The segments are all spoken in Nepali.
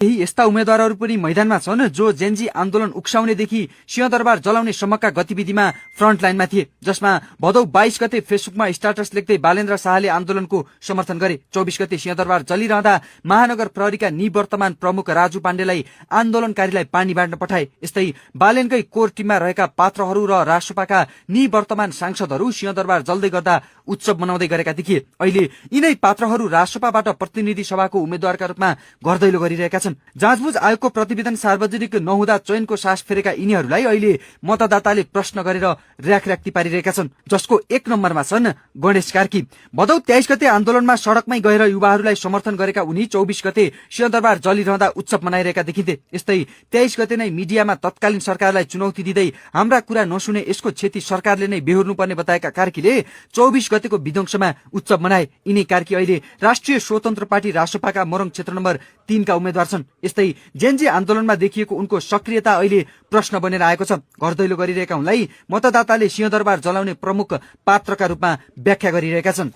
केही यस्ता उम्मेद्वारहरू पनि मैदानमा छन् जो जेन्जी आन्दोलन उक्साउनेदेखि सिंहदरबार जलाउने सम्मका गतिविधिमा फ्रन्ट लाइनमा थिए, जसमा भदौ 22 गते फेसबुकमा स्ट्याटस लेख्दै बालेन्द्र शाहले आन्दोलनको समर्थन गरे। 24 गते सिंहदरबार जलिरहँदा महानगर प्रहरीका निवर्तमान प्रमुख राजु पाण्डेलाई आन्दोलनकारीलाई पानी बाँड्न पठाए। यस्तै बालेनकै कोर टिममा रहेका पात्रहरू र राष्ट्रपाका निवर्तमान सांसदहरू सिंहदरबार जल्दै गर्दा उत्सव मनाउँदै गरेका देखिए। अहिले यिनै पात्रहरू राष्ट्रपाबाट प्रतिनिधि सभाको उम्मेद्वारका रूपमा घरदैलो गरिरहेका छन्। जाँचबुझ आयोगको प्रतिवेदन सार्वजनिक नहुँदा चयनको सास फेरेका यिनीहरूलाई अहिले मतदाताले प्रश्न गरेर र्याखर्याक्ती पारिरहेका छन्, जसको 1 नम्बरमा छन् गणेश कार्की। भदौ 23 गते आन्दोलनमा सड़कमै गएर युवाहरूलाई समर्थन गरेका उनी 24 गते सिंहदरबार जलिरहँदा उत्सव मनाइरहेका देखिन्थे। यस्तै 23 गते नै मिडियामा तत्कालीन सरकारलाई चुनौती दिँदै हाम्रा कुरा नसुने यसको क्षति सरकारले नै बेहोर्नुपर्ने बताएका कार्कीले 24 गतेको विध्वंसमा उत्सव मनाए। यिनी कार्की अहिले राष्ट्रिय स्वतन्त्र पार्टी राष्ट्रपाका मोरङ क्षेत्र नम्बर 3 का उम्मेद्वार छन्। यस्तै जेन्जी आन्दोलनमा देखिएको उनको सक्रियता अहिले प्रश्न बनेर आएको छ। घरदैलो गरिरहेका उनलाई मतदाताले सिंहदरबार जलाउने प्रमुख पात्रका रूपमा व्याख्या गरिरहेका छन्।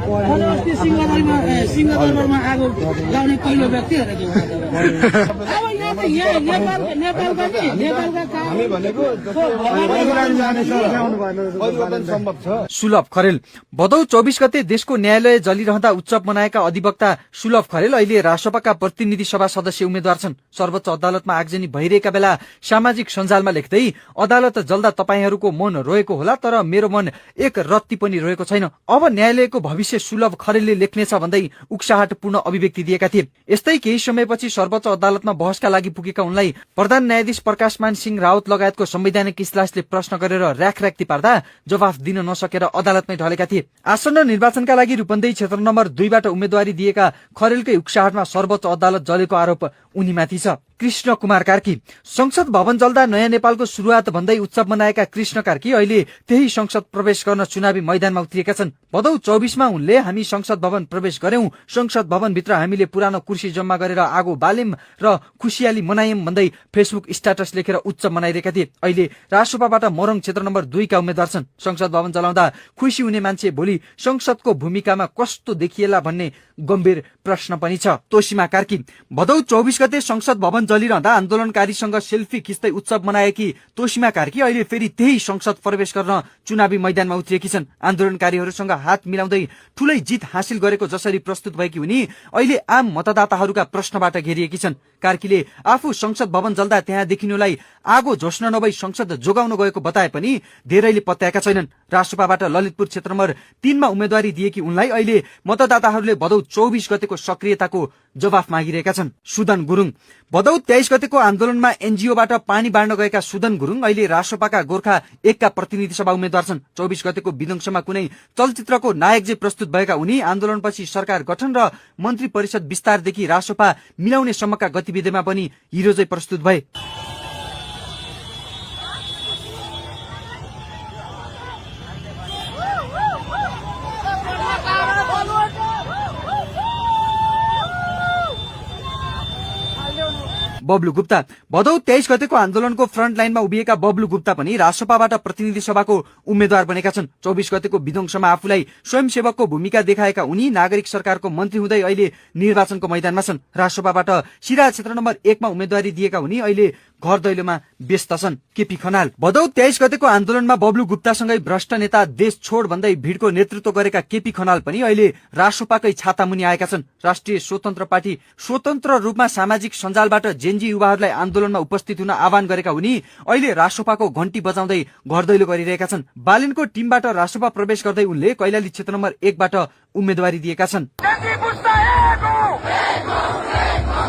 सुलभ खरेल। भदौ 24 गते देशको न्यायालय जलिरहँदा उत्सव मनाएका अधिवक्ता सुलभ खरेल अहिले राष्ट्रपाका प्रतिनिधि सभा सदस्य उम्मेद्वार छन्। सर्वोच्च अदालतमा आगजनी भइरहेका बेला सामाजिक सञ्जालमा लेख्दै अदालत जल्दा तपाईहरूको मन रोएको होला, तर मेरो मन एक रत्ती पनि रोएको छैन। अब न्यायालयको भविष्य सुलभ खरेलले लेख्नेछ भन्दै उक्साहटपूर्ण अभिव्यक्ति दिएका थिए। यस्तै केही समयपछि सर्वोच्च अदालतमा बहसका लागि पुगेका उनलाई प्रधान न्यायाधीश प्रकाशमान सिंह राउत लगायतको संवैधानिक इजलासले प्रश्न गरेर र्याखर्याक्ती पार्दा जवाफ दिन नसकेर अदालतमै ढलेका थिए। आसन्न निर्वाचनका लागि रूपन्देही क्षेत्र नम्बर 2 बाट उम्मेद्वारी दिएका खरेलकै उक्साहटमा सर्वोच्च अदालत जलेको आरोप उनीमाथि छ। कृष्ण कुमार कार्की। संसद भवन जल्दा नयाँ नेपालको शुरूआत भन्दै उत्सव मनाएका कृष्ण कार्की अहिले त्यही संसद प्रवेश गर्न चुनावी मैदानमा उत्रिएका छन्। भदौ 24 मा उनले हामी संसद भवन प्रवेश गर्यौं, संसद भवन भित्र हामीले पुरानो कुर्सी जम्मा गरेर आगो बाल्यौं र खुशियाली मनायौं भन्दै फेसबुक स्ट्याटस लेखेर उत्सव मनाइरहेका थिए। अहिले राष्ट्रपाबाट मोरङ क्षेत्र नम्बर 2 का उम्मेद्वार छन्। संसद भवन जलाउँदा खुशी हुने मान्छे भोलि संसदको भूमिकामा कस्तो देखिएला भन्ने गम्भीर प्रश्न पनि छ। तोसीमा कार्की। भदौ 24 गते संसद भवन जलिरहँदा आन्दोलनकारीसँग सेल्फी खिच्दै उत्सव मनाएकी तोसीमा कार्की अहिले फेरि त्यही संसद प्रवेश गर्न चुनावी मैदानमा उत्रिएकी छन्। आन्दोलनकारीहरूसँग हात मिलाउँदै ठूलै जित हासिल गरेको जसरी प्रस्तुत भएकी उनी अहिले आम मतदाताहरूका प्रश्नबाट घेरिएकी छन्। कार्कीले आफू संसद भवन जल्दा त्यहाँ देखिनुलाई आगो झोस्न नभई संसद जोगाउन गएको बताए पनि धेरैले पत्याएका छैनन्। राष्ट्रपाबाट ललितपुर क्षेत्र नम्बर 3 मा उम्मेद्वारी दिएकी उनलाई अहिले मतदाताहरूले भदौ 24 गतेको सक्रियताको जवाफ मागिरहेका छन्। सुदन गुरुङ। भदौ 23 गतेको आन्दोलनमा एनजिओबाट पानी बाँड्न गएका सुदन गुरुङ अहिले राष्ट्रपाका गोर्खा 1 का प्रतिनिधि सभा उम्मेद्वार छन्। 24 गतेको विध्वंसमा कुनै चलचित्रको नायक जे प्रस्तुत भएका उनी आन्दोलनपछि सरकार गठन र मन्त्री परिषद विस्तारदेखि राष्ट्रपा मिलाउने सम्मका गतिविधिमा पनि हिरो चाहिँ प्रस्तुत भए। बब्लु गुप्ता। भदौ 23 गतेको आन्दोलनको फ्रन्ट लाइनमा उभिएका बब्लु गुप्ता पनि राष्ट्रपाबाट प्रतिनिधि सभाको उम्मेद्वार बनेका छन्। 24 गतेको विध्वंसमा आफूलाई स्वयंसेवकको भूमिका देखाएका उनी नागरिक सरकारको मन्त्री हुँदै अहिले निर्वाचनको मैदानमा छन्। राष्ट्रपाबाट सिराहा क्षेत्र नम्बर 1 मा उम्मेद्वारी दिएका उनी अहिले घर दैलोमा व्यस्त छन्। केपी खनाल। भदौ 23 गतेको आन्दोलनमा बब्लु गुप्तासँगै भ्रष्ट नेता देश छोड भन्दै भिडको नेतृत्व गरेका केपी खनाल पनि अहिले राष्ट्रपाकै छाता मुनि आएका छन्। राष्ट्रिय स्वतन्त्र पार्टी स्वतन्त्र रूपमा सामाजिक सञ्जालबाट जेन्जी युवाहरूलाई आन्दोलनमा उपस्थित हुन आह्वान गरेका उनी अहिले राष्ट्रपाको घण्टी बजाउँदै घर दैलो गरिरहेका छन्। बालिनको टिमबाट राष्ट्रपा प्रवेश गर्दै उनले कैलाली क्षेत्र नम्बर 1 बाट उम्मेद्वारी दिएका छन्।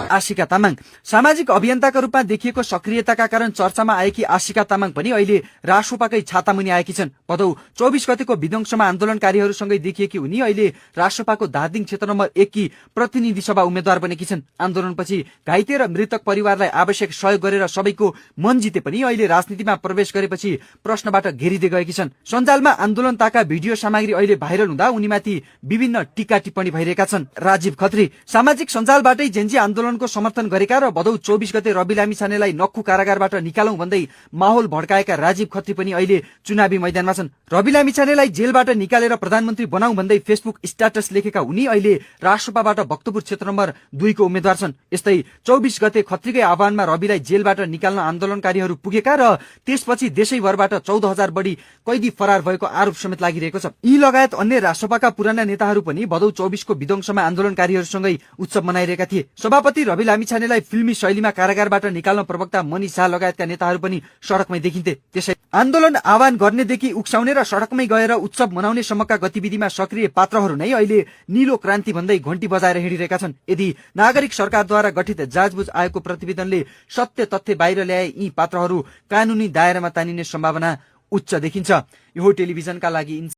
आशिका तामाङ। सामाजिक अभियन्ताका रूपमा देखिएको सक्रियताका कारण चर्चामा आएकी आशिका तामाङ पनि अहिले राष्ट्रपाकै छातामुनि आएकी छन्। भदौ 24 गतेको विध्वंसमा आन्दोलनकारीहरूसँगै देखिएकी उनी अहिले राष्ट्रपाको धादिङ क्षेत्र नम्बर 1 की प्रतिनिधि सभा उम्मेद्वार बनेकी छन्। आन्दोलनपछि घाइते र मृतक परिवारलाई आवश्यक सहयोग गरेर सबैको मन जिते पनि अहिले राजनीतिमा प्रवेश गरेपछि प्रश्नबाट घेरिँदै गएकी छन्। सञ्जालमा आन्दोलनताका भिडियो सामग्री अहिले भाइरल हुँदा उनीमाथि विभिन्न टीका टिप्पणी भइरहेका छन्। राजीव खत्री। सामाजिक सञ्जालबाटै जेन्जी आन्दोलनको आन्दोलनको समर्थन गरेका र भदौ 24 गते रवि लामिछानेलाई नक्खु कारागारबाट निकालौं भन्दै माहौल भड्काएका राजीव खत्री पनि अहिले चुनावी मैदानमा छन्। रवि लामिछानेलाई जेलबाट निकालेर प्रधानमन्त्री बनाऊ भन्दै फेसबुक स्ट्याटस लेखेका उनी अहिले राष्ट्रपाबाट भक्तपुर क्षेत्र नम्बर 2 को उम्मेद्वार छन्। यस्तै 24 गते खत्रीकै आह्वानमा रविलाई जेलबाट निकाल्न आन्दोलनकारीहरू पुगेका र त्यसपछि देशैभरबाट 14,000 बढी कैदी फरार भएको आरोप समेत लागिरहेको छ। यी लगायत अन्य राष्ट्रपाका पुराना नेताहरू पनि भदौ 24 को विध्वंसमा आन्दोलनकारीहरूसँगै उत्सव मनाइरहेका थिए। सभापति रवि लामिछानेलाई फिल्मी शैलीमा कारागारबाट निकाल्न प्रवक्ता मनिष शाह लगायतका नेताहरू पनि सडकमै देखिन्थे। त्यसै आन्दोलन आह्वान गर्नेदेखि उक्साउने र सडकमै गएर उत्सव मनाउने सम्मका गतिविधिमा सक्रिय पात्रहरू नै अहिले नीलो क्रान्ति भन्दै घण्टी बजाएर हिँडिरहेका छन्। यदि नागरिक सरकारद्वारा गठित जाँचबुझ आयोगको प्रतिवेदनले सत्य तथ्य बाहिर ल्याए यी पात्रहरू कानूनी दायरामा तानिने सम्भावना उच्च देखिन्छ। यो टेलिभिजनका लागि